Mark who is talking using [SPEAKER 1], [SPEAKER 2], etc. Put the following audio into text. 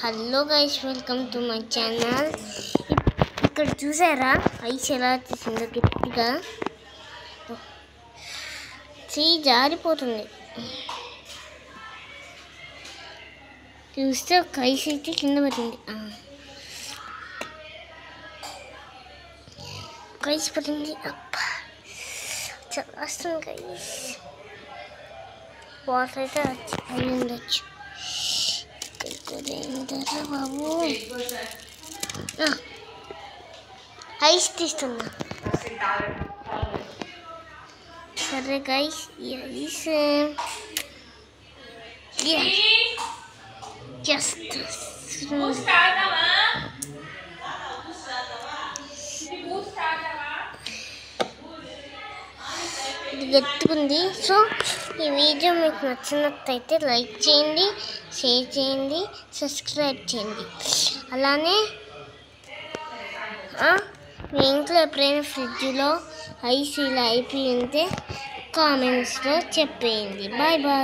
[SPEAKER 1] Hello guys, welcome to my channel. ఇక్కడ చూసారా ice ఎలా తీసిందో గట్టిగా జారిపోతుంది. చూస్తే ఒక ఐస్ అయితే కింద పడింది. ఒక ఐస్ పడింది. అబ్బా చాలా వస్తుంది గైస్. వాటర్ అయితే అయి ఉండొచ్చు. బాబు ఐస్ తీస్తున్నా. సరే గైస్, ఈ ఐస్ జస్ట్ గట్టుకుంది. సో ఈ వీడియో మీకు నచ్చినట్టయితే లైక్ చేయండి, షేర్ చేయండి, సబ్స్క్రైబ్ చేయండి. అలానే మీ ఇంట్లో ఎప్పుడైనా ఫ్రిడ్జ్లో ఐస్ ఇలా అయిపోయి ఉంటే కామెంట్స్లో చెప్పేయండి. Bye bye.